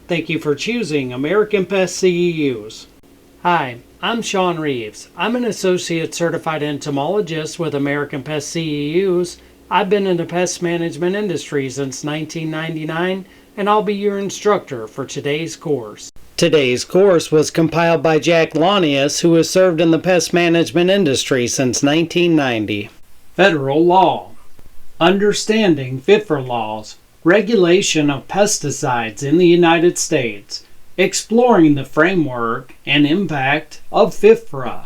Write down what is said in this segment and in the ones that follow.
Thank you for choosing American Pest CEUs. Hi, I'm Sean Reeves. I'm an Associate Certified Entomologist with American Pest CEUs. I've been in the pest management industry since 1999, and I'll be your instructor for today's course. Today's course was compiled by Jack Launius, who has served in the pest management industry since 1990. Federal Law. Understanding FIFRA laws. Regulation of pesticides in the United States. Exploring the framework and impact of FIFRA.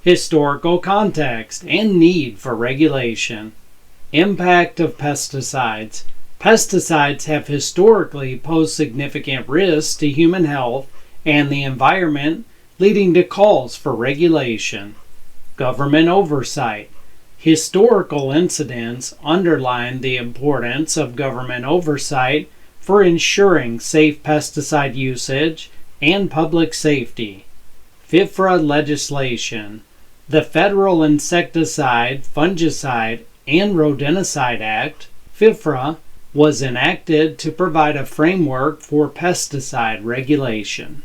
Historical context and need for regulation. Impact of pesticides. Pesticides have historically posed significant risks to human health and the environment, leading to calls for regulation. Government oversight. Historical incidents underline the importance of government oversight for ensuring safe pesticide usage and public safety. FIFRA legislation. The Federal Insecticide, Fungicide, and Rodenticide Act, FIFRA, was enacted to provide a framework for pesticide regulation.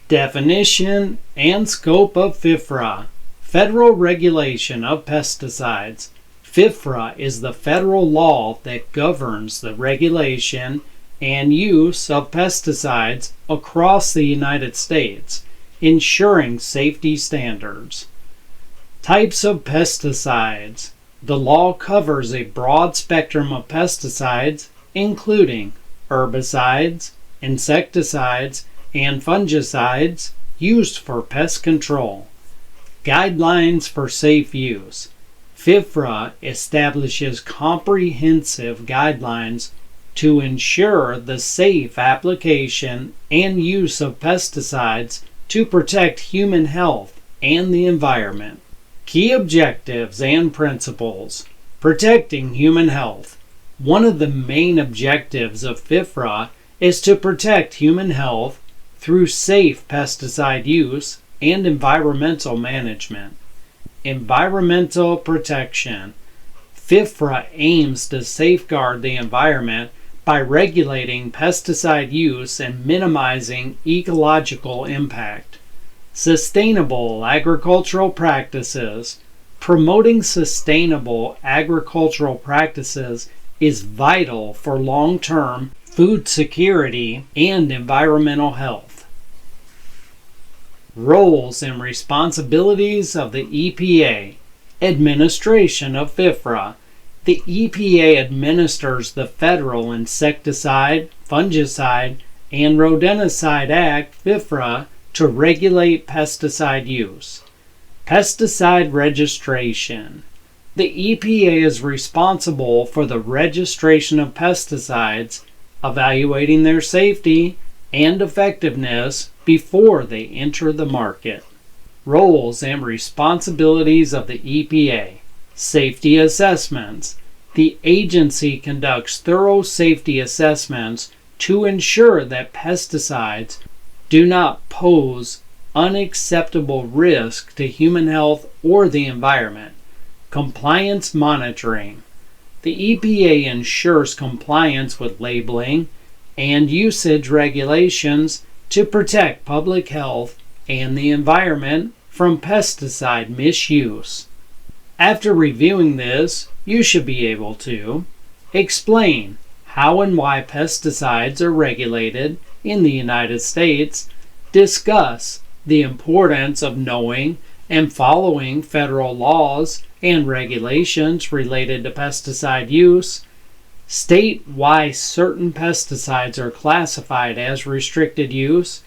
Definition and scope of FIFRA. Federal regulation of pesticides. FIFRA is the federal law that governs the regulation and use of pesticides across the United States, ensuring safety standards. Types of pesticides. The law covers a broad spectrum of pesticides, including herbicides, insecticides, and fungicides used for pest control. Guidelines for safe use. FIFRA establishes comprehensive guidelines to ensure the safe application and use of pesticides to protect human health and the environment. Key objectives and principles. Protecting human health. One of the main objectives of FIFRA is to protect human health through safe pesticide use and environmental management. Environmental protection. FIFRA aims to safeguard the environment by regulating pesticide use and minimizing ecological impact. Sustainable agricultural practices. Promoting sustainable agricultural practices is vital for long-term food security and environmental health. Roles and responsibilities of the EPA. Administration of FIFRA. The EPA administers the Federal Insecticide, Fungicide, and Rodenticide Act, FIFRA, to regulate pesticide use. Pesticide registration. The EPA is responsible for the registration of pesticides, evaluating their safety and effectiveness before they enter the market. Roles and responsibilities of the EPA. Safety assessments. The agency conducts thorough safety assessments to ensure that pesticides do not pose unacceptable risk to human health or the environment. Compliance monitoring. The EPA ensures compliance with labeling and usage regulations to protect public health and the environment from pesticide misuse. After reviewing this, you should be able to explain how and why pesticides are regulated in the United States, discuss the importance of knowing and following federal laws and regulations related to pesticide use, state why certain pesticides are classified as restricted use,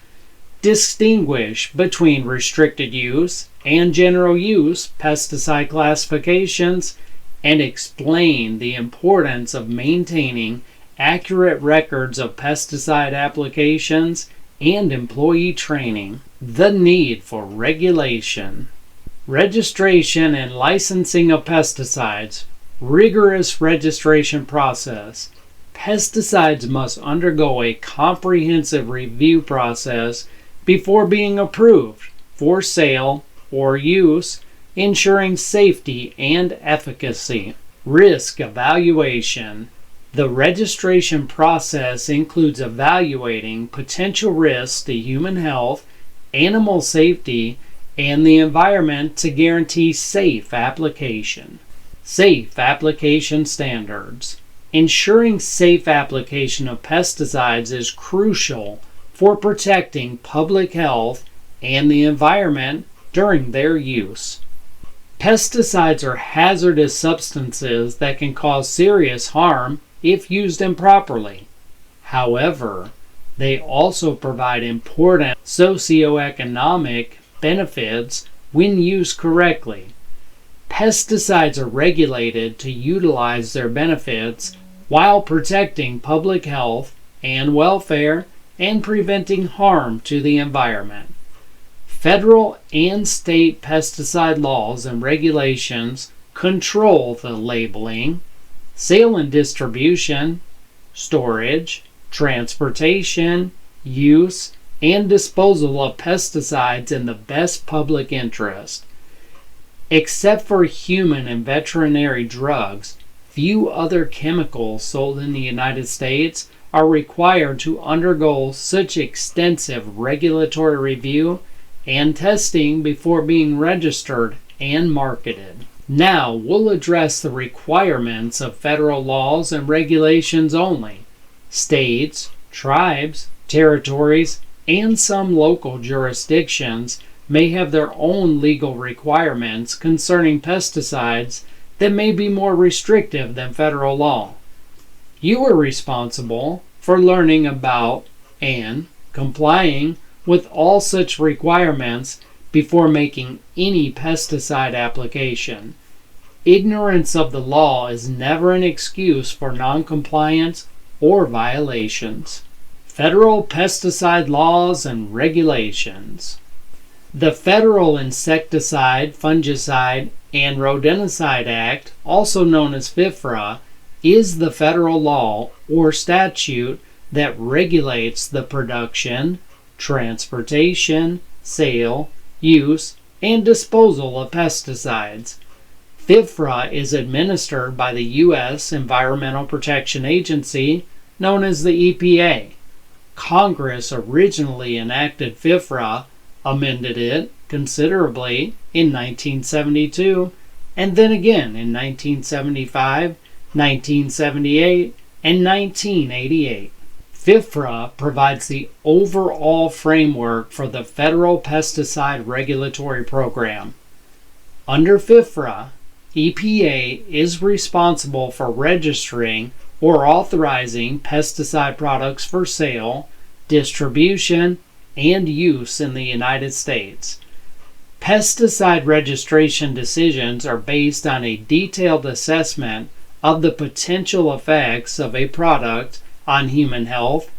distinguish between restricted use and general use pesticide classifications, and explain the importance of maintaining accurate records of pesticide applications and employee training. The need for regulation. Registration and licensing of pesticides. Rigorous registration process. Pesticides must undergo a comprehensive review process before being approved for sale or use, ensuring safety and efficacy. Risk evaluation. The registration process includes evaluating potential risks to human health, animal safety, and the environment to guarantee safe application. Safe application standards. Ensuring safe application of pesticides is crucial for protecting public health and the environment during their use. Pesticides are hazardous substances that can cause serious harm if used improperly. However, they also provide important socioeconomic benefits when used correctly. Pesticides are regulated to utilize their benefits while protecting public health and welfare and preventing harm to the environment. Federal and state pesticide laws and regulations control the labeling, sale and distribution, storage, transportation, use, and disposal of pesticides in the best public interest. Except for human and veterinary drugs, few other chemicals sold in the United States are required to undergo such extensive regulatory review and testing before being registered and marketed. Now we'll address the requirements of federal laws and regulations only. States, tribes, territories, and some local jurisdictions may have their own legal requirements concerning pesticides that may be more restrictive than federal law. You are responsible for learning about and complying with all such requirements before making any pesticide application. Ignorance of the law is never an excuse for noncompliance or violations. Federal pesticide laws and regulations. The Federal Insecticide, Fungicide, and Rodenticide Act, also known as FIFRA, is the federal law or statute that regulates the production, transportation, sale, use, and disposal of pesticides. FIFRA is administered by the U.S. Environmental Protection Agency, known as the EPA. Congress originally enacted FIFRA, amended it considerably in 1972, and then again in 1975, 1978, and 1988. FIFRA provides the overall framework for the federal pesticide regulatory program. Under FIFRA, EPA is responsible for registering or authorizing pesticide products for sale, distribution, and use in the United States. Pesticide registration decisions are based on a detailed assessment of the potential effects of a product on human health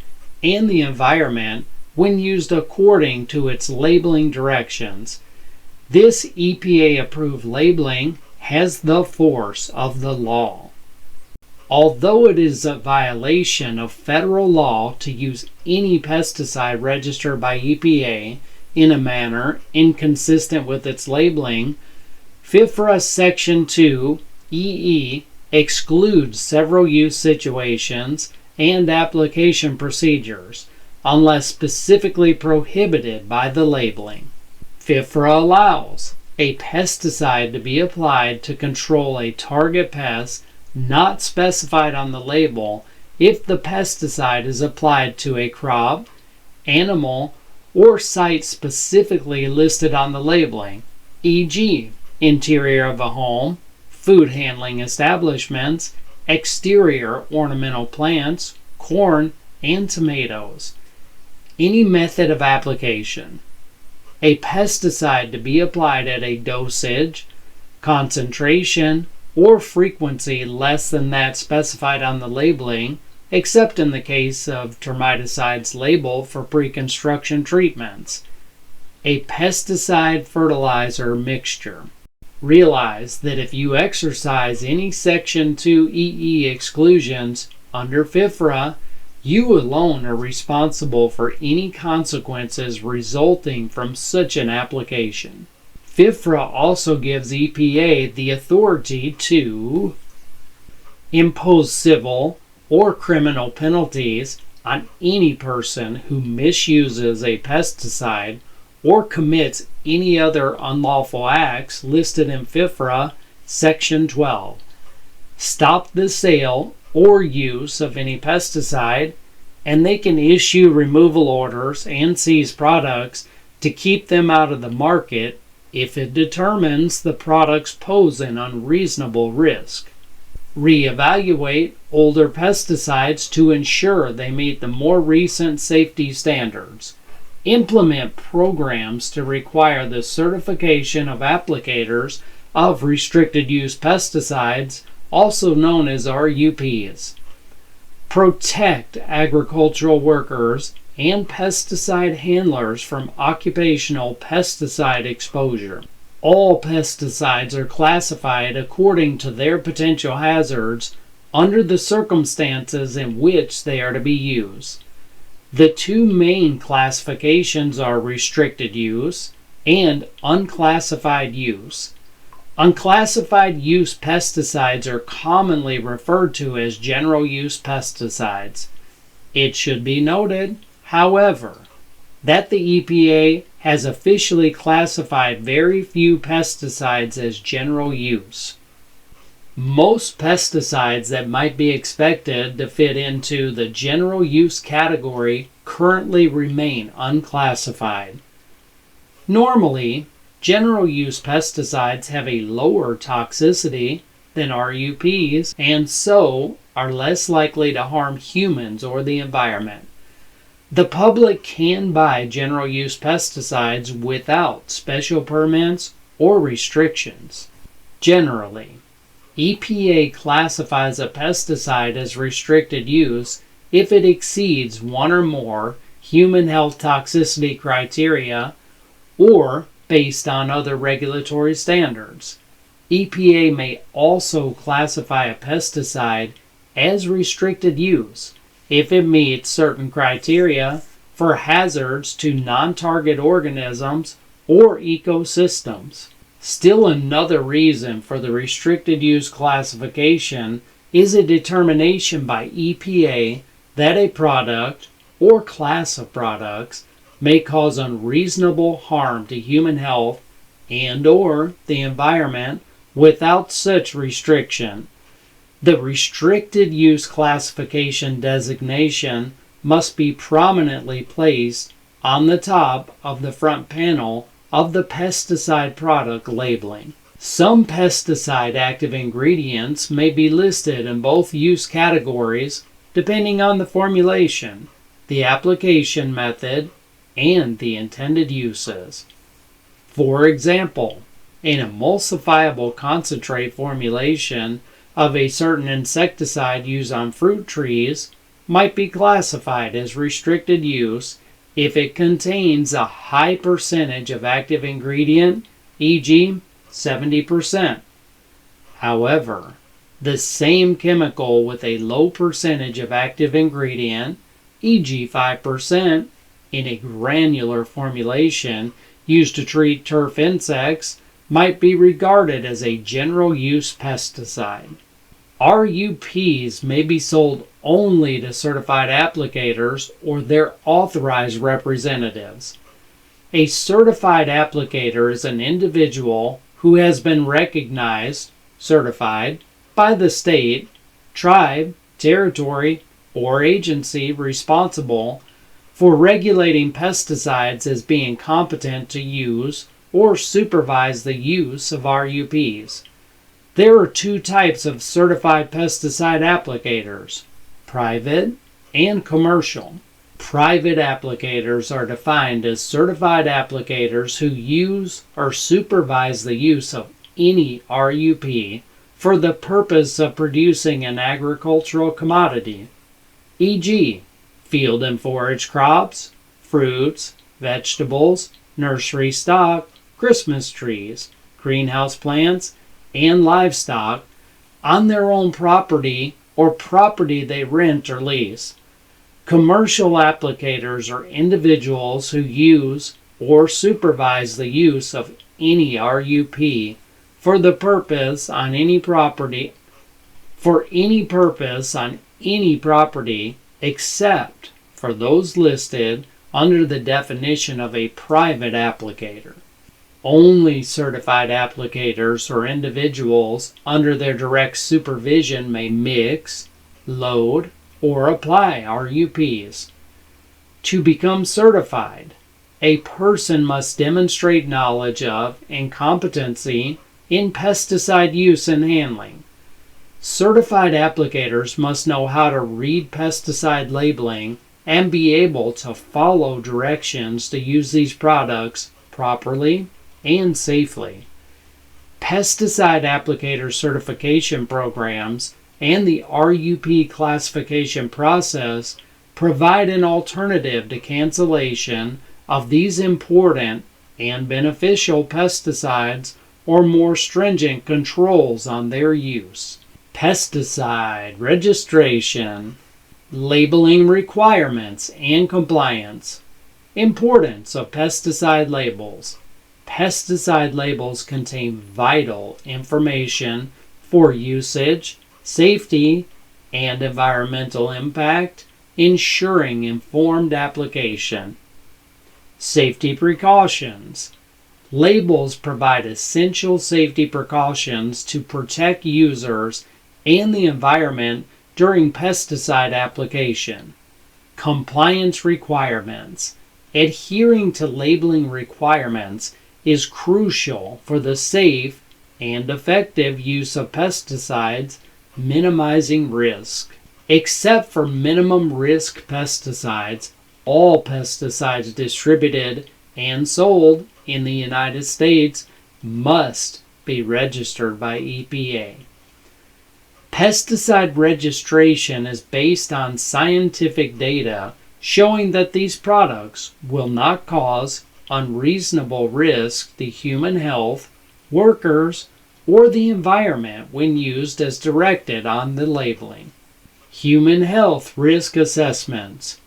and the environment when used according to its labeling directions. This EPA-approved labeling has the force of the law. Although it is a violation of federal law to use any pesticide registered by EPA in a manner inconsistent with its labeling, FIFRA Section 2 EE excludes several use situations and application procedures, unless specifically prohibited by the labeling. FIFRA allows a pesticide to be applied to control a target pest not specified on the label if the pesticide is applied to a crop, animal, or site specifically listed on the labeling, e.g., interior of a home, food handling establishments, exterior ornamental plants, corn, and tomatoes. Any method of application. A pesticide to be applied at a dosage, concentration, or frequency less than that specified on the labeling, except in the case of termiticides labeled for pre-construction treatments. A pesticide fertilizer mixture. Realize that if you exercise any Section 2 EE exclusions under FIFRA, you alone are responsible for any consequences resulting from such an application. FIFRA also gives EPA the authority to impose civil, or criminal penalties on any person who misuses a pesticide or commits any other unlawful acts listed in FIFRA Section 12. Stop the sale or use of any pesticide, and they can issue removal orders and seize products to keep them out of the market if it determines the products pose an unreasonable risk. Reevaluate older pesticides to ensure they meet the more recent safety standards. Implement programs to require the certification of applicators of restricted use pesticides, also known as RUPs. Protect agricultural workers and pesticide handlers from occupational pesticide exposure. All pesticides are classified according to their potential hazards under the circumstances in which they are to be used. The two main classifications are restricted use and unclassified use. Unclassified use pesticides are commonly referred to as general use pesticides. It should be noted, however, that the EPA has officially classified very few pesticides as general use. Most pesticides that might be expected to fit into the general use category currently remain unclassified. Normally, general use pesticides have a lower toxicity than RUPs and so are less likely to harm humans or the environment. The public can buy general use pesticides without special permits or restrictions. Generally, EPA classifies a pesticide as restricted use if it exceeds one or more human health toxicity criteria or based on other regulatory standards. EPA may also classify a pesticide as restricted use if it meets certain criteria for hazards to non-target organisms or ecosystems. Still another reason for the restricted use classification is a determination by EPA that a product or class of products may cause unreasonable harm to human health and/or the environment without such restriction. The restricted use classification designation must be prominently placed on the top of the front panel of the pesticide product labeling. Some pesticide active ingredients may be listed in both use categories depending on the formulation, the application method, and the intended uses. For example, an emulsifiable concentrate formulation of a certain insecticide used on fruit trees might be classified as restricted use if it contains a high percentage of active ingredient, e.g., 70%. However, the same chemical with a low percentage of active ingredient, e.g., 5%, in a granular formulation used to treat turf insects might be regarded as a general use pesticide. RUPs may be sold only to certified applicators or their authorized representatives. A certified applicator is an individual who has been recognized, certified, by the state, tribe, territory, or agency responsible for regulating pesticides as being competent to use or supervise the use of RUPs. There are two types of certified pesticide applicators, private and commercial. Private applicators are defined as certified applicators who use or supervise the use of any RUP for the purpose of producing an agricultural commodity, e.g., field and forage crops, fruits, vegetables, nursery stock, Christmas trees, greenhouse plants, and livestock on their own property or property they rent or lease. Commercial applicators are individuals who use or supervise the use of any RUP for the purpose on any property, for any purpose on any property except for those listed under the definition of a private applicator. Only certified applicators or individuals under their direct supervision may mix, load, or apply RUPs. To become certified, a person must demonstrate knowledge of and competency in pesticide use and handling. Certified applicators must know how to read pesticide labeling and be able to follow directions to use these products properly and safely. Pesticide applicator certification programs and the RUP classification process provide an alternative to cancellation of these important and beneficial pesticides or more stringent controls on their use. Pesticide registration, labeling requirements and compliance. Importance of pesticide labels. Pesticide labels contain vital information for usage, safety, and environmental impact, ensuring informed application. Safety precautions. Labels provide essential safety precautions to protect users and the environment during pesticide application. Compliance requirements. Adhering to labeling requirements is crucial for the safe and effective use of pesticides, minimizing risk. Except for minimum risk pesticides, all pesticides distributed and sold in the United States must be registered by EPA. Pesticide registration is based on scientific data showing that these products will not cause unreasonable risk to human health, workers, or the environment when used as directed on the labeling. Human health risk assessments.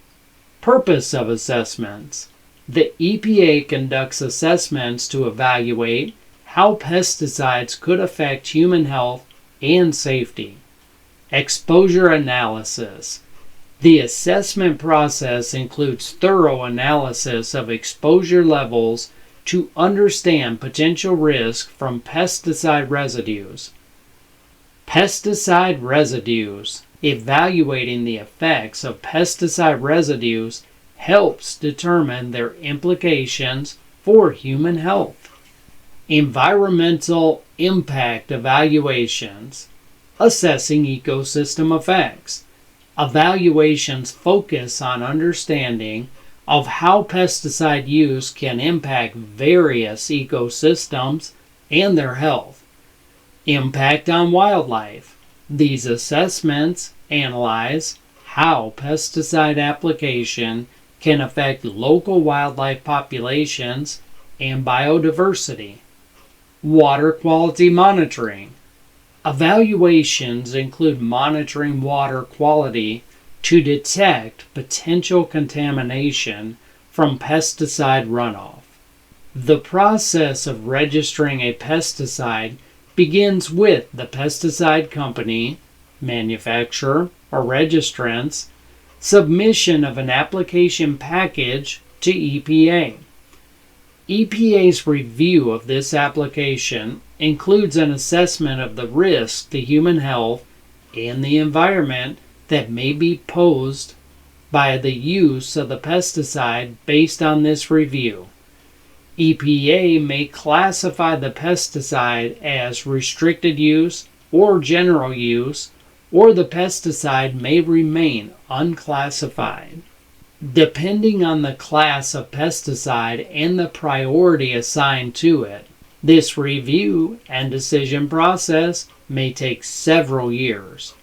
Purpose of assessments. The EPA conducts assessments to evaluate how pesticides could affect human health and safety. Exposure analysis. The assessment process includes thorough analysis of exposure levels to understand potential risk from pesticide residues. Pesticide residues. Evaluating the effects of pesticide residues helps determine their implications for human health. Environmental impact evaluations. Assessing ecosystem effects. Evaluations focus on understanding of how pesticide use can impact various ecosystems and their health. Impact on wildlife. These assessments analyze how pesticide application can affect local wildlife populations and biodiversity. Water quality monitoring. Evaluations include monitoring water quality to detect potential contamination from pesticide runoff. The process of registering a pesticide begins with the pesticide company, manufacturer, or registrant's submission of an application package to EPA. EPA's review of this application includes an assessment of the risk to human health and the environment that may be posed by the use of the pesticide based on this review. EPA may classify the pesticide as restricted use or general use, or the pesticide may remain unclassified. Depending on the class of pesticide and the priority assigned to it, this review and decision process may take several years.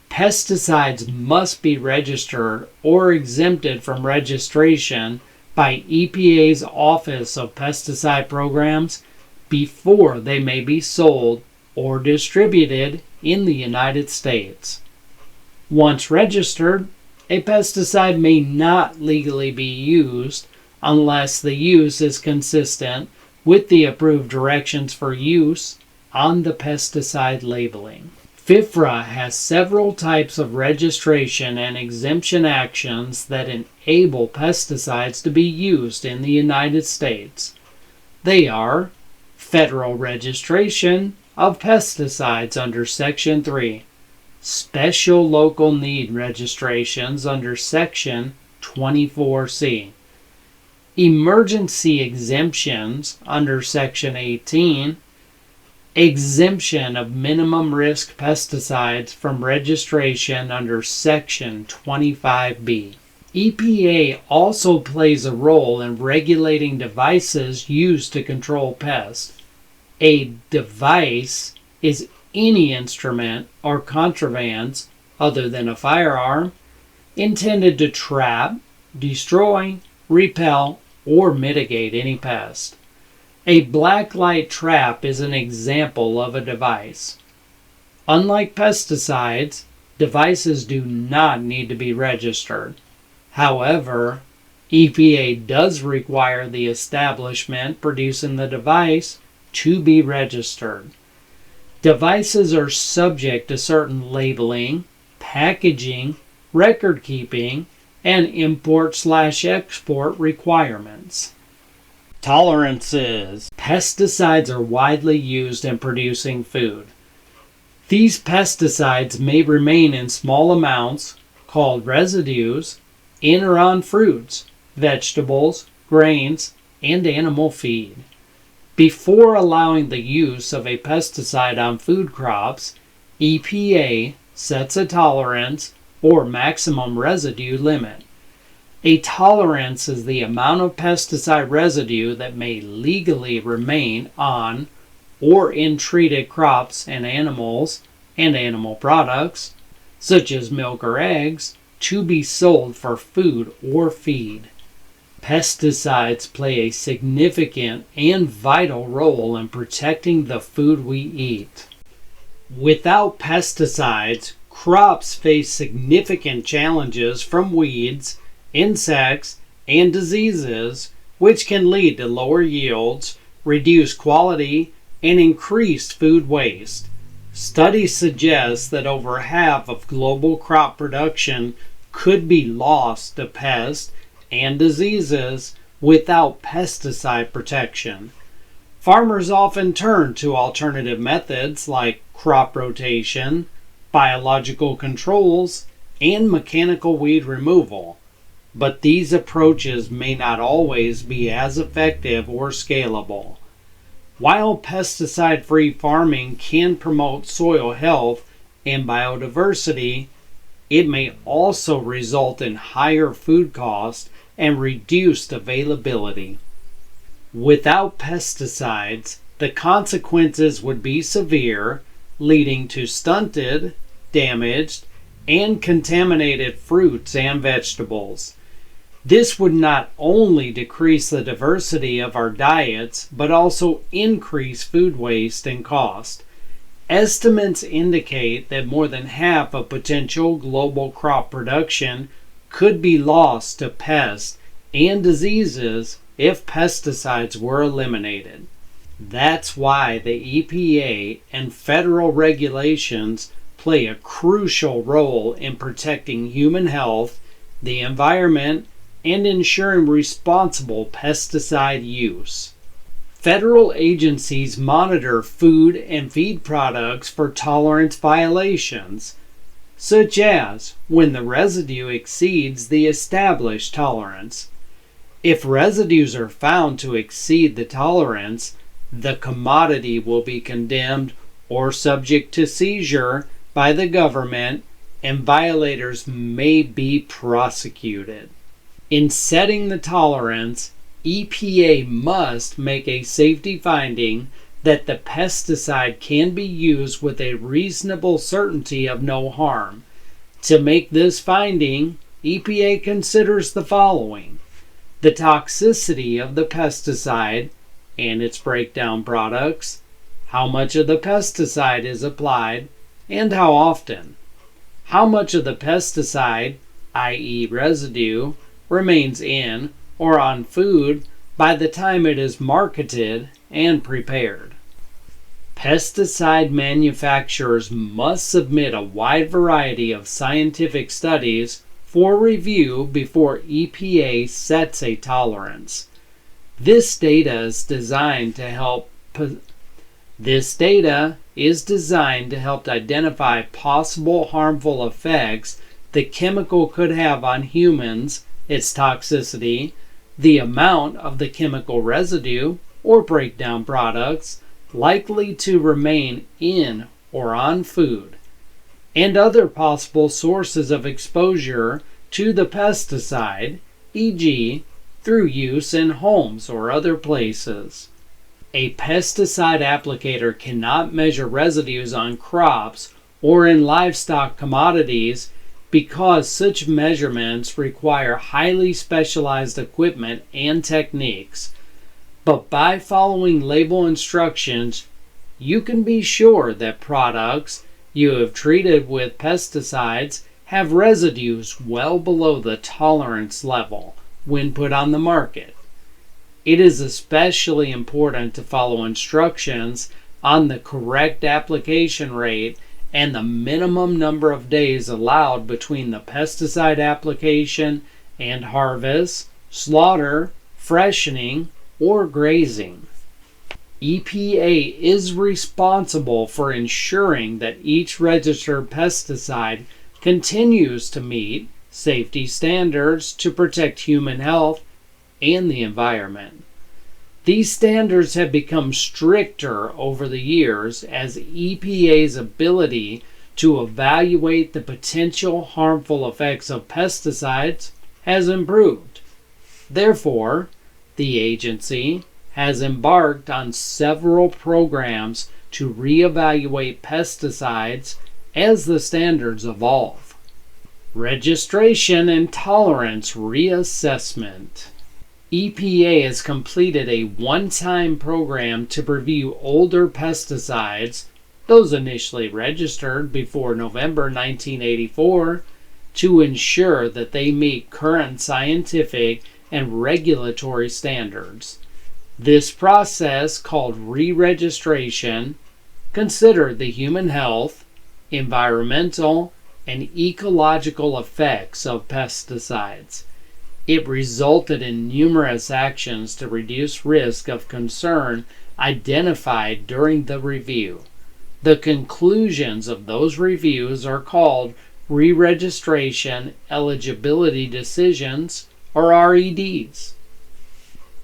Pesticides must be registered or exempted from registration by EPA's Office of Pesticide Programs before they may be sold or distributed in the United States. Once registered, a pesticide may not legally be used unless the use is consistent with the approved directions for use on the pesticide labeling. FIFRA has several types of registration and exemption actions that enable pesticides to be used in the United States. They are federal registration of pesticides under Section 3, special local need registrations under Section 24C, emergency exemptions under Section 18, exemption of minimum risk pesticides from registration under Section 25B. EPA also plays a role in regulating devices used to control pests. A device is any instrument or contrivance other than a firearm intended to trap, destroy, repel, or mitigate any pest. A blacklight trap is an example of a device. Unlike pesticides, devices do not need to be registered. However, EPA does require the establishment producing the device to be registered. Devices are subject to certain labeling, packaging, record keeping, and import/export requirements. Tolerances. Pesticides are widely used in producing food. These pesticides may remain in small amounts, called residues, in or on fruits, vegetables, grains, and animal feed. Before allowing the use of a pesticide on food crops, EPA sets a tolerance or maximum residue limit. A tolerance is the amount of pesticide residue that may legally remain on or in treated crops and animal products, such as milk or eggs, to be sold for food or feed. Pesticides play a significant and vital role in protecting the food we eat. Without pesticides, crops face significant challenges from weeds, insects, and diseases, which can lead to lower yields, reduced quality, and increased food waste. Studies suggest that over half of global crop production could be lost to pests and diseases without pesticide protection. Farmers often turn to alternative methods like crop rotation, biological controls, and mechanical weed removal. But these approaches may not always be as effective or scalable. While pesticide-free farming can promote soil health and biodiversity, it may also result in higher food costs and reduced availability. Without pesticides, the consequences would be severe, leading to stunted, damaged, and contaminated fruits and vegetables. This would not only decrease the diversity of our diets, but also increase food waste and cost. Estimates indicate that more than half of potential global crop production could be lost to pests and diseases if pesticides were eliminated. That's why the EPA and federal regulations play a crucial role in protecting human health, the environment, and ensuring responsible pesticide use. Federal agencies monitor food and feed products for tolerance violations, such as when the residue exceeds the established tolerance. If residues are found to exceed the tolerance, the commodity will be condemned or subject to seizure by the government, and violators may be prosecuted. In setting the tolerance, EPA must make a safety finding that the pesticide can be used with a reasonable certainty of no harm. To make this finding, EPA considers the following: the toxicity of the pesticide and its breakdown products, how much of the pesticide is applied, and how often, how much of the pesticide, i.e. residue, remains in or on food by the time it is marketed and prepared. Pesticide manufacturers must submit a wide variety of scientific studies for review before EPA sets a tolerance. This data is designed to help identify possible harmful effects the chemical could have on humans, its toxicity, the amount of the chemical residue or breakdown products likely to remain in or on food, and other possible sources of exposure to the pesticide, e.g., through use in homes or other places. A pesticide applicator cannot measure residues on crops or in livestock commodities because such measurements require highly specialized equipment and techniques. But by following label instructions, you can be sure that products you have treated with pesticides have residues well below the tolerance level when put on the market. It is especially important to follow instructions on the correct application rate and the minimum number of days allowed between the pesticide application and harvest, slaughter, freshening, or grazing. EPA is responsible for ensuring that each registered pesticide continues to meet safety standards to protect human health and the environment. These standards have become stricter over the years as EPA's ability to evaluate the potential harmful effects of pesticides has improved. Therefore, the agency has embarked on several programs to reevaluate pesticides as the standards evolve. Registration and tolerance reassessment. EPA has completed a one-time program to review older pesticides, those initially registered before November 1984, to ensure that they meet current scientific and regulatory standards. This process, called re-registration, considered the human health, environmental, and ecological effects of pesticides. It resulted in numerous actions to reduce risk of concern identified during the review. The conclusions of those reviews are called re-registration eligibility decisions, or REDs.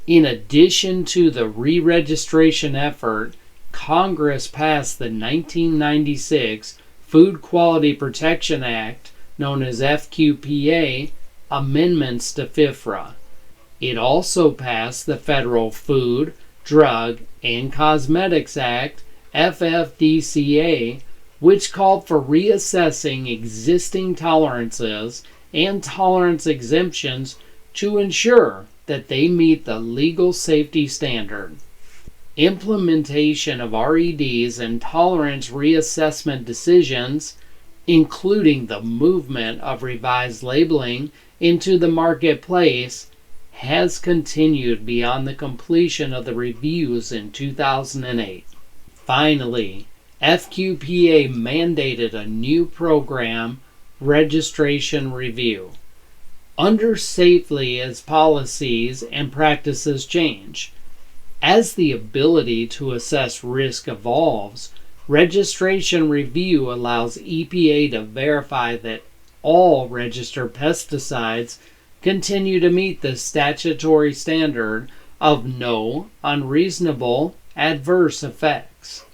In addition to the re-registration effort, Congress passed the 1996 Food Quality Protection Act, known as FQPA, amendments to FIFRA. It also passed the Federal Food, Drug, and Cosmetics Act, FFDCA, which called for reassessing existing tolerances and tolerance exemptions to ensure that they meet the legal safety standard. Implementation of REDs and tolerance reassessment decisions, including the movement of revised labeling into the marketplace, has continued beyond the completion of the reviews in 2008. Finally, FQPA mandated a new program, registration review. Under safely as policies and practices change. As the ability to assess risk evolves, registration review allows EPA to verify that all registered pesticides continue to meet the statutory standard of no unreasonable adverse effects.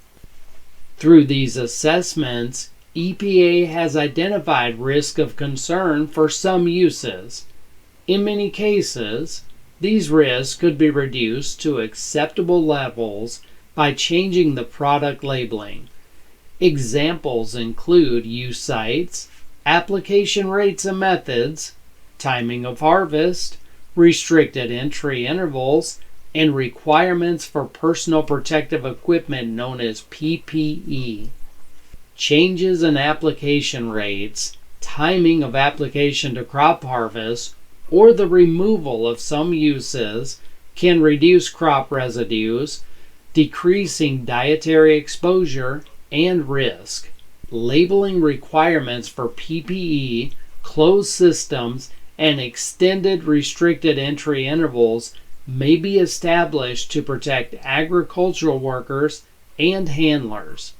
Through these assessments, EPA has identified risk of concern for some uses. In many cases, these risks could be reduced to acceptable levels by changing the product labeling. Examples include use sites, application rates and methods, timing of harvest, restricted entry intervals, and requirements for personal protective equipment known as PPE. Changes in application rates, timing of application to crop harvest, or the removal of some uses can reduce crop residues, decreasing dietary exposure and risk. Labeling requirements for PPE, closed systems, and extended restricted entry intervals may be established to protect agricultural workers and handlers.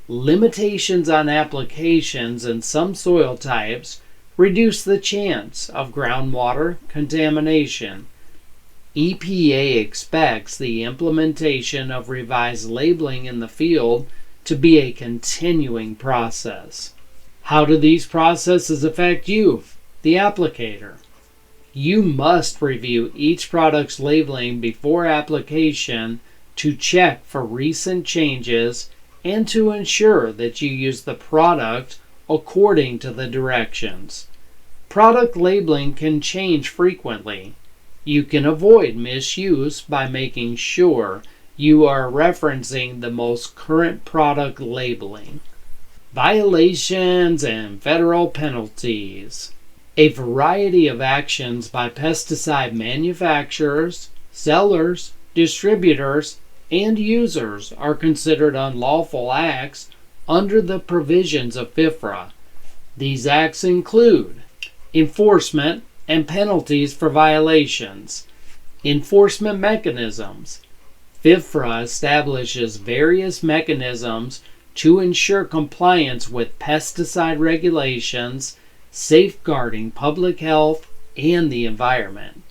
Limitations on applications in some soil types reduce the chance of groundwater contamination. EPA expects the implementation of revised labeling in the field to be a continuing process. How do these processes affect you, the applicator? You must review each product's labeling before application to check for recent changes and to ensure that you use the product according to the directions. Product labeling can change frequently. You can avoid misuse by making sure you are referencing the most current product labeling. Violations and federal penalties. A variety of actions by pesticide manufacturers, sellers, distributors, and users are considered unlawful acts under the provisions of FIFRA. These acts include enforcement and penalties for violations. Enforcement mechanisms. FIFRA establishes various mechanisms to ensure compliance with pesticide regulations, safeguarding public health and the environment.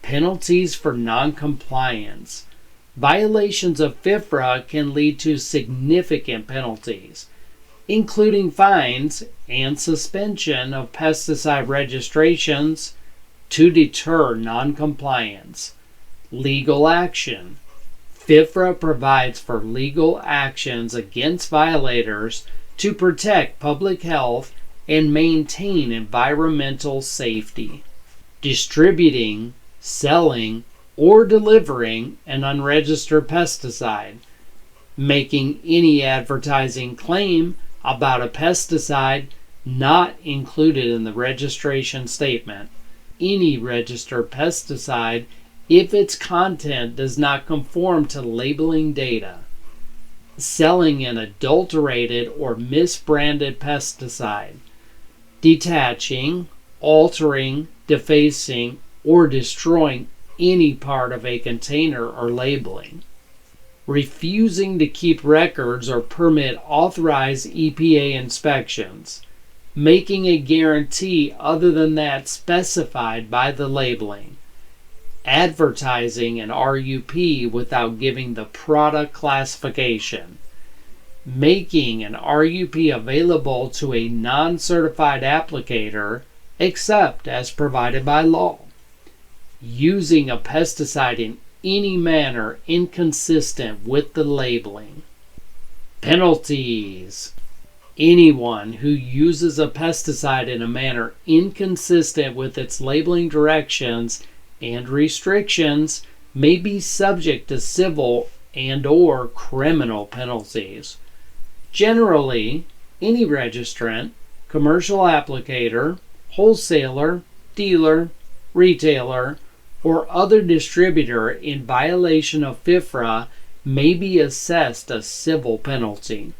Penalties for noncompliance. Violations of FIFRA can lead to significant penalties, including fines and suspension of pesticide registrations to deter noncompliance. Legal action. FIFRA provides for legal actions against violators to protect public health and maintain environmental safety. Distributing, selling, or delivering an unregistered pesticide. Making any advertising claim about a pesticide not included in the registration statement. Any registered pesticide if its content does not conform to labeling data. Selling an adulterated or misbranded pesticide. Detaching, altering, defacing, or destroying any part of a container or labeling. Refusing to keep records or permit authorized EPA inspections. Making a guarantee other than that specified by the labeling. Advertising an RUP without giving the product classification. Making an RUP available to a non-certified applicator except as provided by law. Using a pesticide in any manner inconsistent with the labeling. Penalties. Anyone who uses a pesticide in a manner inconsistent with its labeling directions and restrictions may be subject to civil and/or criminal penalties. Generally, any registrant, commercial applicator, wholesaler, dealer, retailer, or other distributor in violation of FIFRA may be assessed a civil penalty.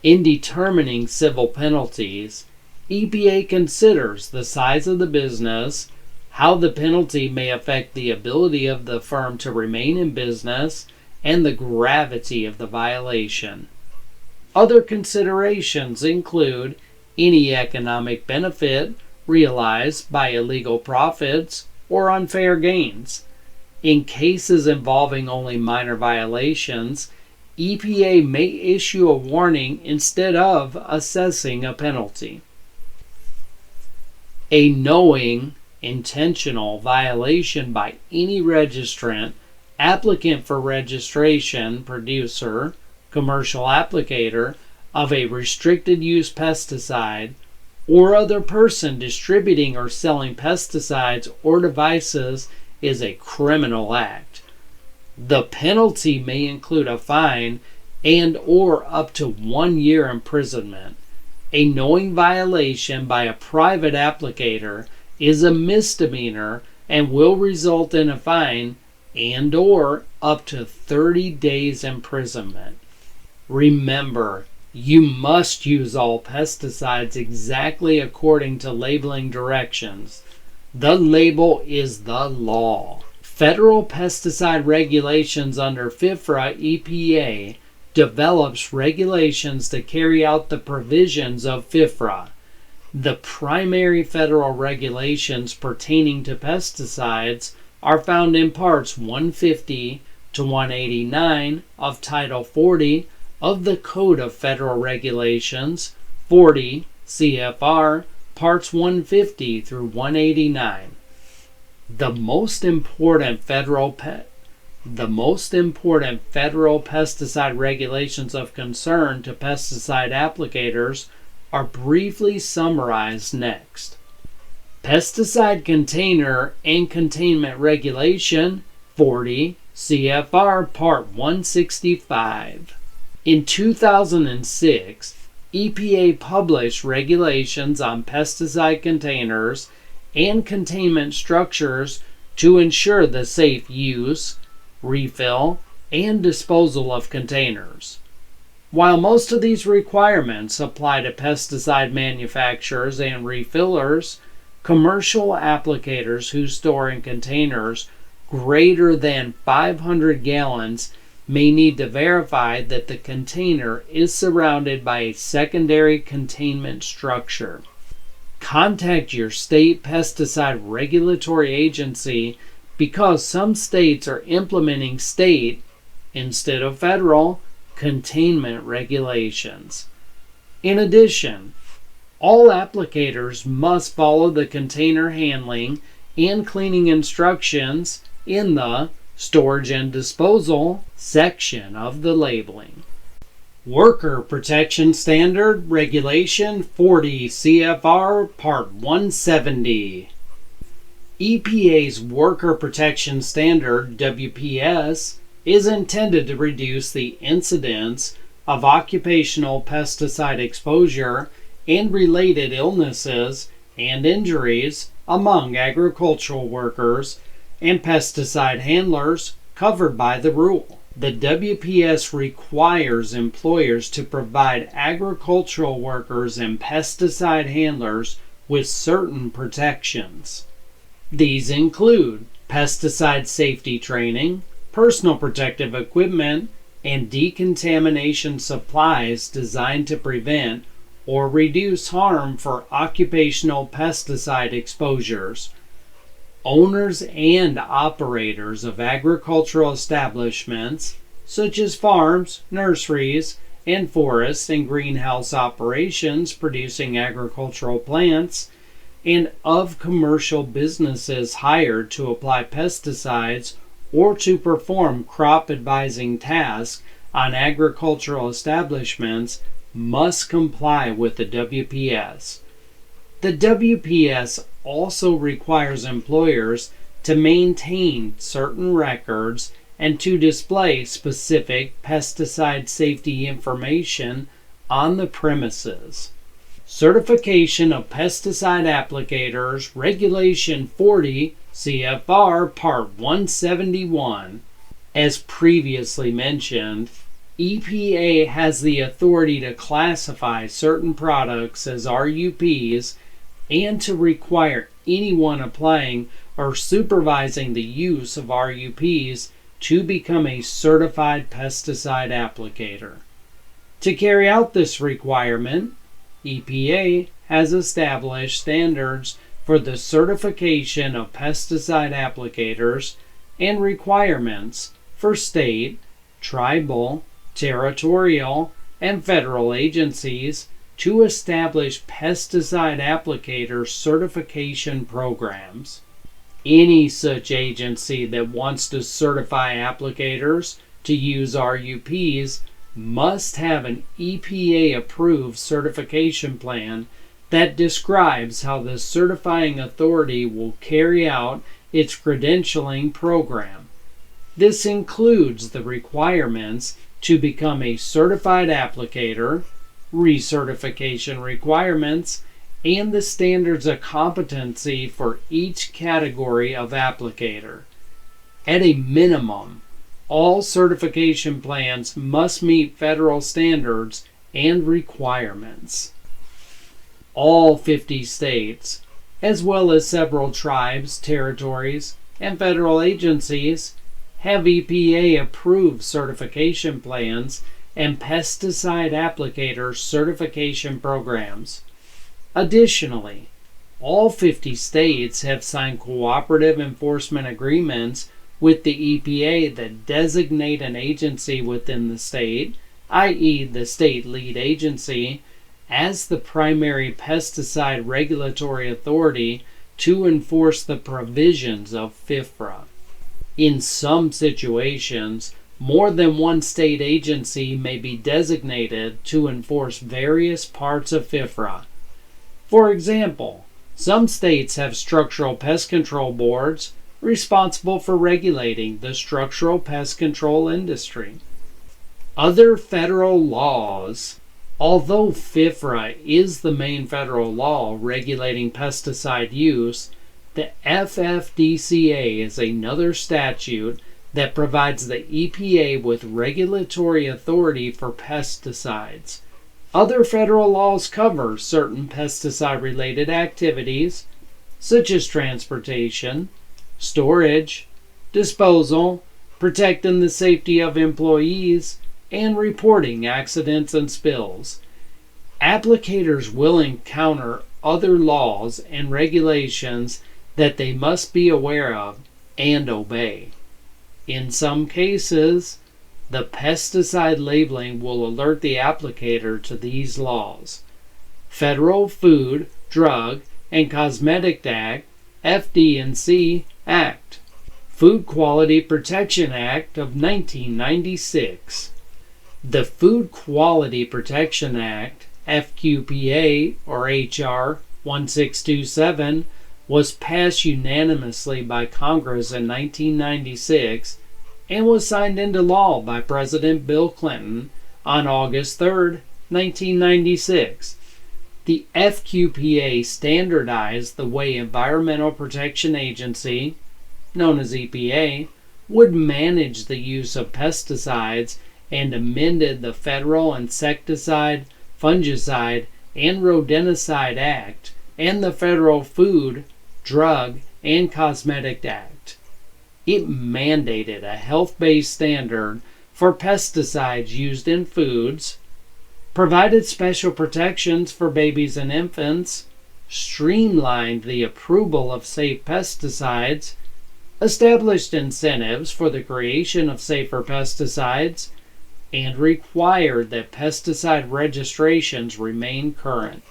In determining civil penalties, EPA considers the size of the business, how the penalty may affect the ability of the firm to remain in business, and the gravity of the violation. Other considerations include any economic benefit realized by illegal profits or unfair gains. In cases involving only minor violations, EPA may issue a warning instead of assessing a penalty. A knowing, intentional violation by any registrant, applicant for registration, producer, commercial applicator of a restricted use pesticide, or other person distributing or selling pesticides or devices is a criminal act. The penalty may include a fine and/or up to 1 year imprisonment. A knowing violation by a private applicator is a misdemeanor and will result in a fine and/or up to 30 days imprisonment. Remember, you must use all pesticides exactly according to labeling directions. The label is the law. Federal pesticide regulations under FIFRA EPA develops regulations to carry out the provisions of FIFRA. The primary federal regulations pertaining to pesticides are found in Parts 150 to 189 of Title 40 of the Code of Federal Regulations, 40 CFR, Parts 150 through 189. The most important federal pesticide regulations of concern to pesticide applicators are briefly summarized next. Pesticide Container and Containment Regulation 40 CFR Part 165. In 2006, EPA published regulations on pesticide containers and containment structures to ensure the safe use, refill, and disposal of containers. While most of these requirements apply to pesticide manufacturers and refillers, commercial applicators who store in containers greater than 500 gallons may need to verify that the container is surrounded by a secondary containment structure. Contact your state pesticide regulatory agency because some states are implementing state, instead of federal, containment regulations. In addition, all applicators must follow the container handling and cleaning instructions in the Storage and Disposal section of the labeling. Worker Protection Standard Regulation 40 CFR Part 170. EPA's Worker Protection Standard, WPS, is intended to reduce the incidence of occupational pesticide exposure and related illnesses and injuries among agricultural workers and pesticide handlers covered by the rule. The WPS requires employers to provide agricultural workers and pesticide handlers with certain protections. These include pesticide safety training, personal protective equipment, and decontamination supplies designed to prevent or reduce harm for occupational pesticide exposures. Owners and operators of agricultural establishments, such as farms, nurseries, and forest and greenhouse operations producing agricultural plants, and of commercial businesses hired to apply pesticides or to perform crop advising tasks on agricultural establishments must comply with the WPS. The WPS also requires employers to maintain certain records and to display specific pesticide safety information on the premises. Certification of Pesticide Applicators, Regulation 40 CFR Part 171. As previously mentioned, EPA has the authority to classify certain products as RUPs and to require anyone applying or supervising the use of RUPs to become a certified pesticide applicator. To carry out this requirement, EPA has established standards for the certification of pesticide applicators and requirements for state, tribal, territorial, and federal agencies to establish pesticide applicator certification programs. Any such agency that wants to certify applicators to use RUPs must have an EPA-approved certification plan that describes how the certifying authority will carry out its credentialing program. This includes the requirements to become a certified applicator, recertification requirements, and the standards of competency for each category of applicator. At a minimum, all certification plans must meet federal standards and requirements. All 50 states, as well as several tribes, territories, and federal agencies, have EPA-approved certification plans and pesticide applicator certification programs. Additionally, all 50 states have signed cooperative enforcement agreements with the EPA that designate an agency within the state, i.e. the state lead agency, as the primary pesticide regulatory authority to enforce the provisions of FIFRA. In some situations, more than one state agency may be designated to enforce various parts of FIFRA. For example, some states have structural pest control boards responsible for regulating the structural pest control industry. Other federal laws. Although FIFRA is the main federal law regulating pesticide use, the FFDCA is another statute that provides the EPA with regulatory authority for pesticides. Other federal laws cover certain pesticide-related activities, such as transportation, storage, disposal, protecting the safety of employees, and reporting accidents and spills. Applicators will encounter other laws and regulations that they must be aware of and obey. In some cases, the pesticide labeling will alert the applicator to these laws. Federal Food, Drug, and Cosmetic Act, FD&C Act. Food Quality Protection Act of 1996. The Food Quality Protection Act, FQPA, or H.R. 1627, was passed unanimously by Congress in 1996 and was signed into law by President Bill Clinton on August 3, 1996. The FQPA standardized the way Environmental Protection Agency, known as EPA, would manage the use of pesticides and amended the Federal Insecticide, Fungicide, and Rodenticide Act and the Federal Food, Drug, and Cosmetic Act. It mandated a health-based standard for pesticides used in foods, provided special protections for babies and infants, streamlined the approval of safe pesticides, established incentives for the creation of safer pesticides, and required that pesticide registrations remain current.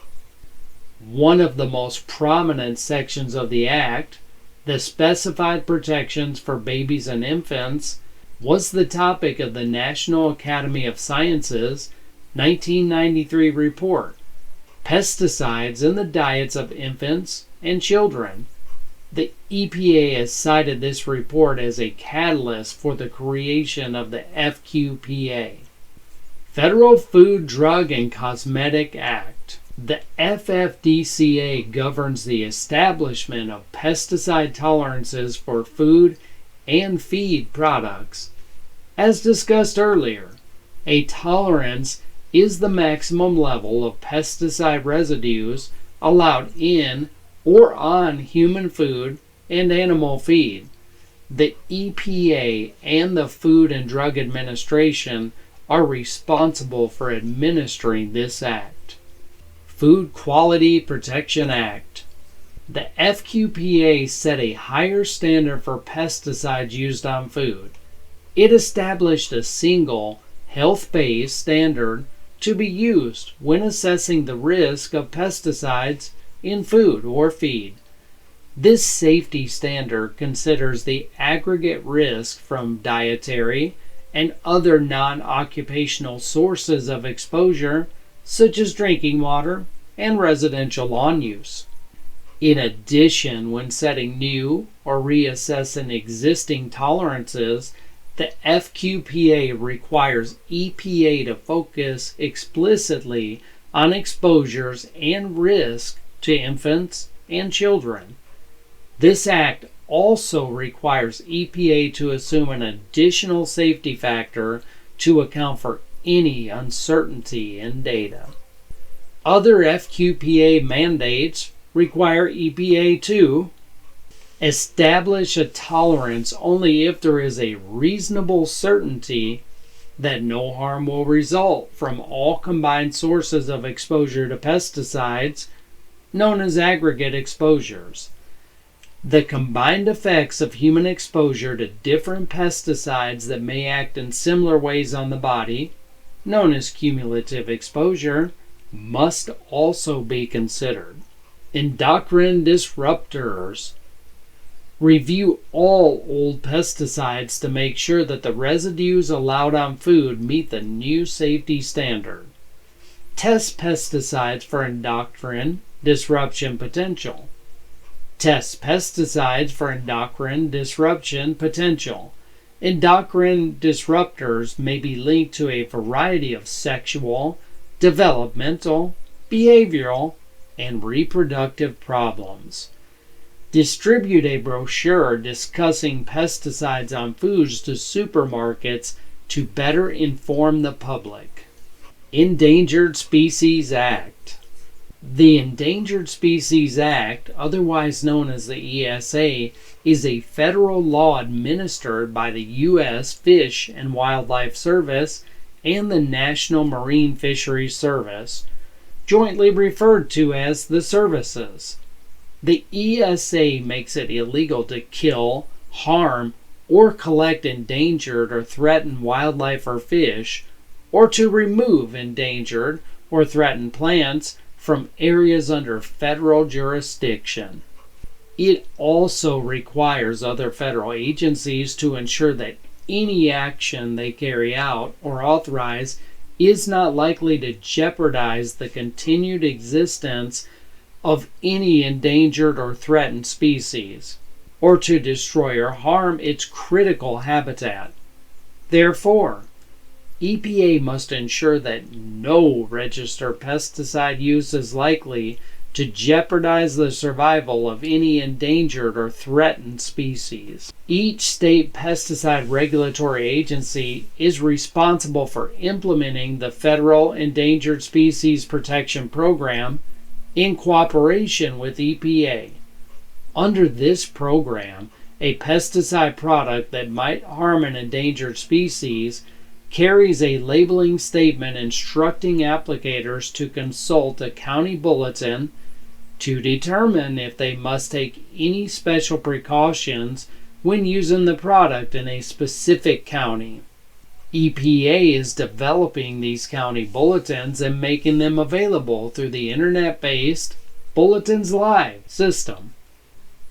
One of the most prominent sections of the Act, the Specified Protections for Babies and Infants, was the topic of the National Academy of Sciences 1993 report, Pesticides in the Diets of Infants and Children. The EPA has cited this report as a catalyst for the creation of the FQPA. Federal Food, Drug, and Cosmetic Act. The FFDCA governs the establishment of pesticide tolerances for food and feed products. As discussed earlier, a tolerance is the maximum level of pesticide residues allowed in or on human food and animal feed. The EPA and the Food and Drug Administration are responsible for administering this act. Food Quality Protection Act. The FQPA set a higher standard for pesticides used on food. It established a single, health-based standard to be used when assessing the risk of pesticides in food or feed. This safety standard considers the aggregate risk from dietary and other non-occupational sources of exposure, such as drinking water and residential lawn use. In addition, when setting new or reassessing existing tolerances, the FQPA requires EPA to focus explicitly on exposures and risk to infants and children. This act also requires EPA to assume an additional safety factor to account for any uncertainty in data. Other FQPA mandates require EPA to establish a tolerance only if there is a reasonable certainty that no harm will result from all combined sources of exposure to pesticides, known as aggregate exposures. The combined effects of human exposure to different pesticides that may act in similar ways on the body, known as cumulative exposure, must also be considered. Endocrine disruptors. Review all old pesticides to make sure that the residues allowed on food meet the new safety standard. Test pesticides for endocrine disruption potential. Test pesticides for endocrine disruption potential. Endocrine disruptors may be linked to a variety of sexual, developmental, behavioral, and reproductive problems. Distribute a brochure discussing pesticides on foods to supermarkets to better inform the public. Endangered Species Act. The Endangered Species Act, otherwise known as the ESA, is a federal law administered by the U.S. Fish and Wildlife Service and the National Marine Fisheries Service, jointly referred to as the services. The ESA makes it illegal to kill, harm, or collect endangered or threatened wildlife or fish, or to remove endangered or threatened plants from areas under federal jurisdiction. It also requires other federal agencies to ensure that any action they carry out or authorize is not likely to jeopardize the continued existence of any endangered or threatened species, or to destroy or harm its critical habitat. Therefore, EPA must ensure that no registered pesticide use is likely to jeopardize the survival of any endangered or threatened species. Each state pesticide regulatory agency is responsible for implementing the Federal Endangered Species Protection Program in cooperation with EPA. Under this program, a pesticide product that might harm an endangered species carries a labeling statement instructing applicators to consult a county bulletin to determine if they must take any special precautions when using the product in a specific county. EPA is developing these county bulletins and making them available through the internet-based Bulletins Live system.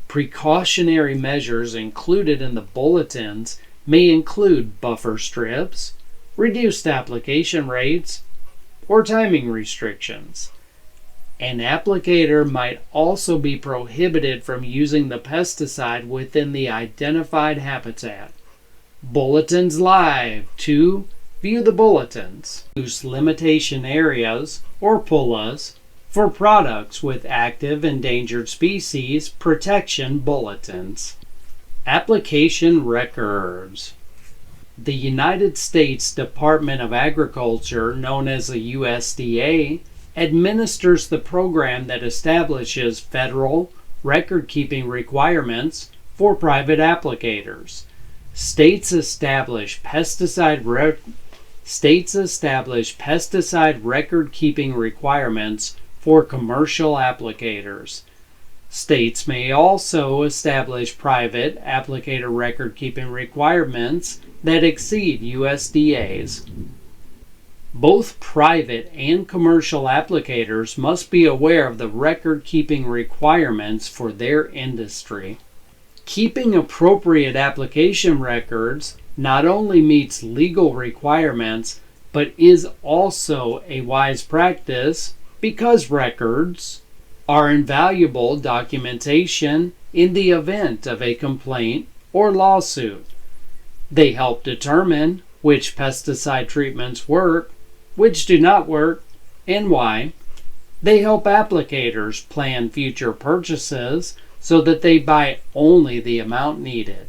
Precautionary measures included in the bulletins may include buffer strips, reduced application rates, or timing restrictions. An applicator might also be prohibited from using the pesticide within the identified habitat. Bulletins Live. To view the bulletins, use limitation areas, or PULAs, for products with active endangered species protection bulletins. Application records. The United States Department of Agriculture, known as the USDA, administers the program that establishes federal record-keeping requirements for private applicators. States establish pesticide record-keeping requirements for commercial applicators. States may also establish private applicator record-keeping requirements that exceed USDA's. Both private and commercial applicators must be aware of the record-keeping requirements for their industry. Keeping appropriate application records not only meets legal requirements, but is also a wise practice because records are invaluable documentation in the event of a complaint or lawsuit. They help determine which pesticide treatments work, which do not work, and why. They help applicators plan future purchases so that they buy only the amount needed.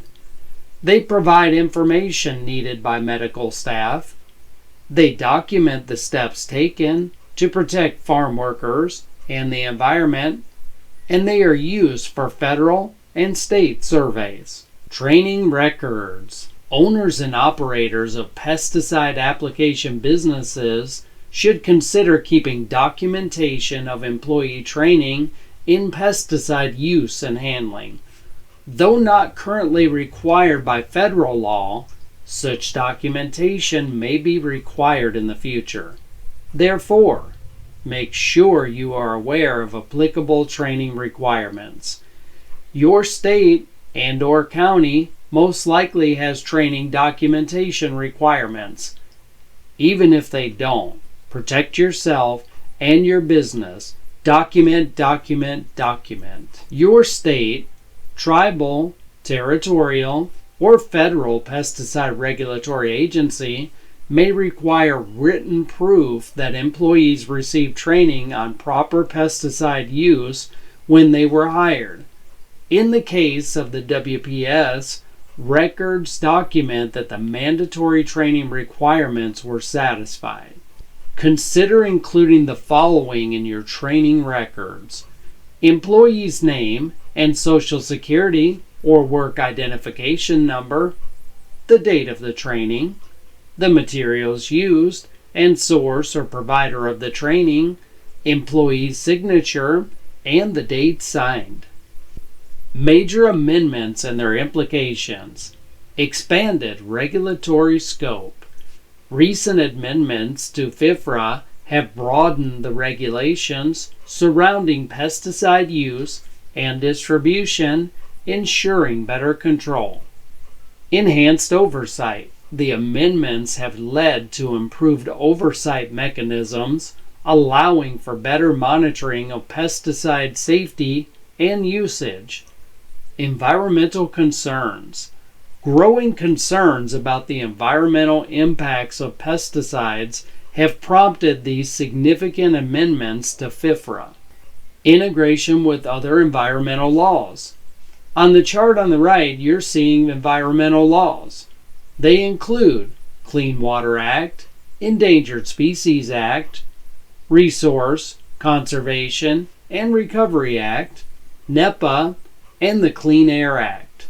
They provide information needed by medical staff. They document the steps taken to protect farm workers and the environment, and they are used for federal and state surveys. Training records. Owners and operators of pesticide application businesses should consider keeping documentation of employee training in pesticide use and handling. Though not currently required by federal law, such documentation may be required in the future. Therefore, make sure you are aware of applicable training requirements. Your state and/or county most likely has training documentation requirements. Even if they don't, protect yourself and your business. Document, document, document. Your state, tribal, territorial, or federal pesticide regulatory agency may require written proof that employees received training on proper pesticide use when they were hired. In the case of the WPS, records document that the mandatory training requirements were satisfied. Consider including the following in your training records: employee's name and social security or work identification number, the date of the training, the materials used and source or provider of the training, employee's signature, and the date signed. Major amendments and their implications. Expanded regulatory scope. Recent amendments to FIFRA have broadened the regulations surrounding pesticide use and distribution, ensuring better control. Enhanced oversight. The amendments have led to improved oversight mechanisms, allowing for better monitoring of pesticide safety and usage. Environmental concerns. Growing concerns about the environmental impacts of pesticides have prompted these significant amendments to FIFRA. Integration with other environmental laws. On the chart on the right, you're seeing environmental laws. They include Clean Water Act, Endangered Species Act, Resource, Conservation, and Recovery Act, NEPA, and the Clean Air Act.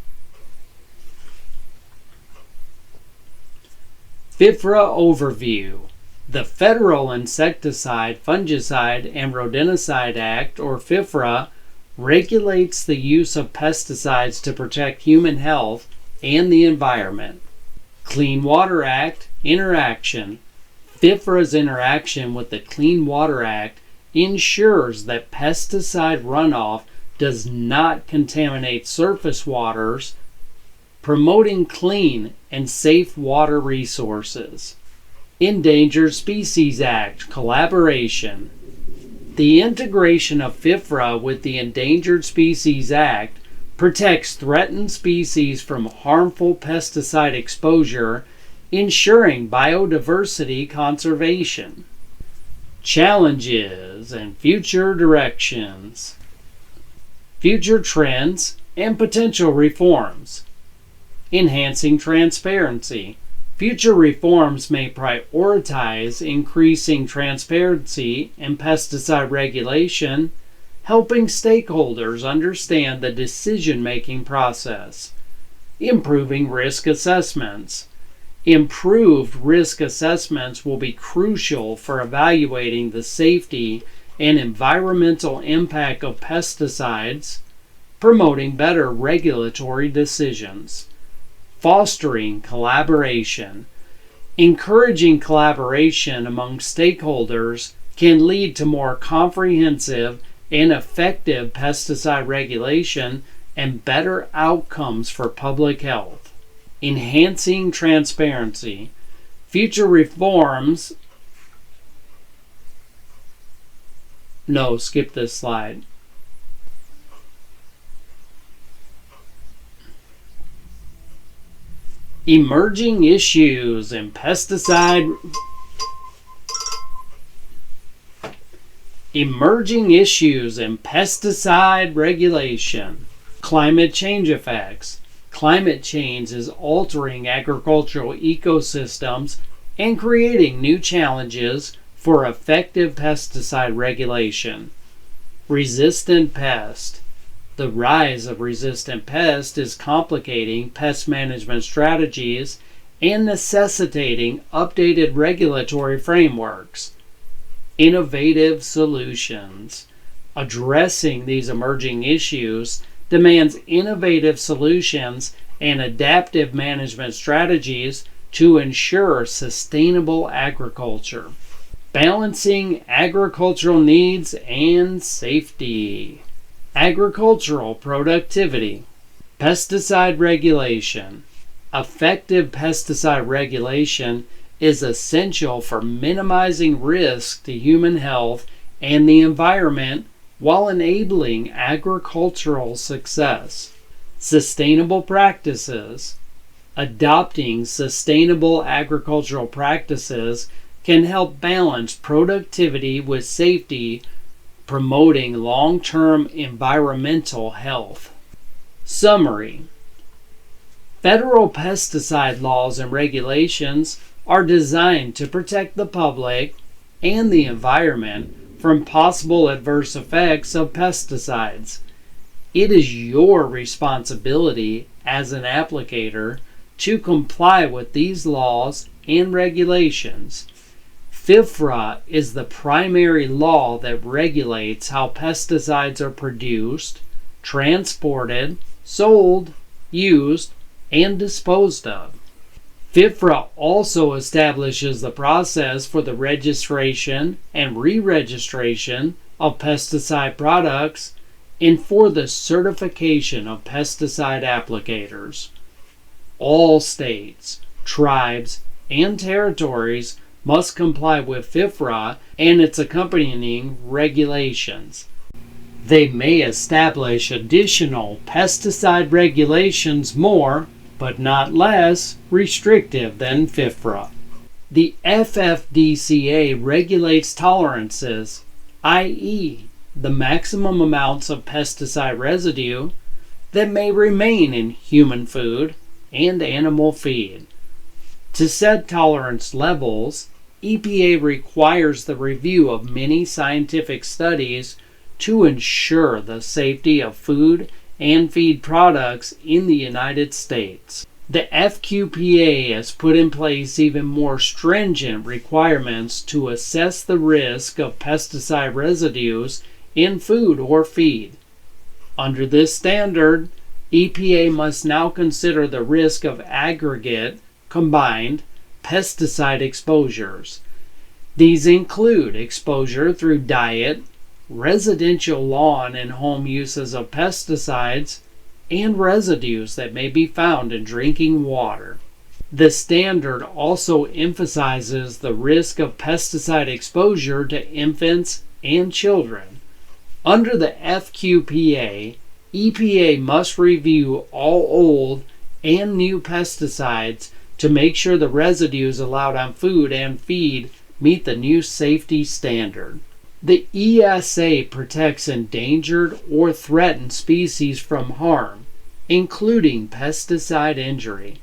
FIFRA Overview. The Federal Insecticide, Fungicide, and Rodenticide Act, or FIFRA, regulates the use of pesticides to protect human health and the environment. Clean Water Act interaction. FIFRA's interaction with the Clean Water Act ensures that pesticide runoff does not contaminate surface waters, promoting clean and safe water resources. Endangered Species Act collaboration. The integration of FIFRA with the Endangered Species Act protects threatened species from harmful pesticide exposure, ensuring biodiversity conservation. Challenges and future directions. Future trends and potential reforms. Enhancing transparency. Future reforms may prioritize increasing transparency in pesticide regulation, helping stakeholders understand the decision-making process. Improving risk assessments. Improved risk assessments will be crucial for evaluating the safety and environmental impact of pesticides, promoting better regulatory decisions. Fostering collaboration. Encouraging collaboration among stakeholders can lead to more comprehensive and effective pesticide regulation and better outcomes for public health. Enhancing transparency. Future reforms. No, skip this slide. Emerging issues in pesticide regulation. Climate change effects. Climate change is altering agricultural ecosystems and creating new challenges for effective pesticide regulation. Resistant pest. The rise of resistant pest is complicating pest management strategies and necessitating updated regulatory frameworks. Innovative solutions. Addressing these emerging issues demands innovative solutions and adaptive management strategies to ensure sustainable agriculture. Balancing agricultural needs and safety. Agricultural productivity. Pesticide regulation. Effective pesticide regulation is essential for minimizing risk to human health and the environment while enabling agricultural success. Sustainable practices. Adopting sustainable agricultural practices can help balance productivity with safety, promoting long-term environmental health. Summary. Federal pesticide laws and regulations are designed to protect the public and the environment from possible adverse effects of pesticides. It is your responsibility as an applicator to comply with these laws and regulations. FIFRA is the primary law that regulates how pesticides are produced, transported, sold, used, and disposed of. FIFRA also establishes the process for the registration and re-registration of pesticide products and for the certification of pesticide applicators. All states, tribes, and territories must comply with FIFRA and its accompanying regulations. They may establish additional pesticide regulations more, but not less, restrictive than FIFRA. The FFDCA regulates tolerances, i.e., the maximum amounts of pesticide residue that may remain in human food and animal feed. To set tolerance levels, EPA requires the review of many scientific studies to ensure the safety of food and feed products in the United States. The FQPA has put in place even more stringent requirements to assess the risk of pesticide residues in food or feed. Under this standard, EPA must now consider the risk of aggregate, combined, pesticide exposures. These include exposure through diet, residential lawn and home uses of pesticides, and residues that may be found in drinking water. The standard also emphasizes the risk of pesticide exposure to infants and children. Under the FQPA, EPA must review all old and new pesticides to make sure the residues allowed on food and feed meet the new safety standard. The ESA protects endangered or threatened species from harm, including pesticide injury.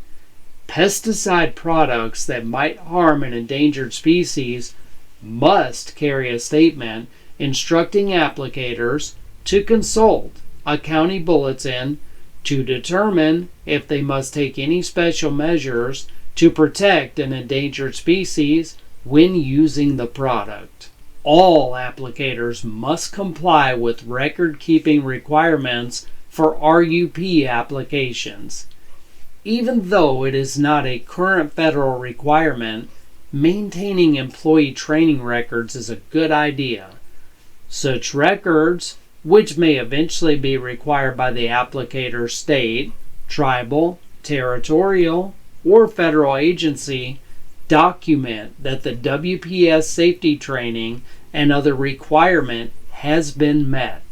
Pesticide products that might harm an endangered species must carry a statement instructing applicators to consult a county bulletin to determine if they must take any special measures to protect an endangered species when using the product. All applicators must comply with record-keeping requirements for RUP applications. Even though it is not a current federal requirement, maintaining employee training records is a good idea. Such records, which may eventually be required by the applicator's state, tribal, territorial, or federal agency, document that the WPS safety training and other requirement has been met.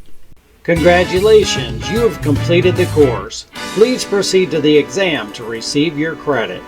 Congratulations, you have completed the course. Please proceed to the exam to receive your credit.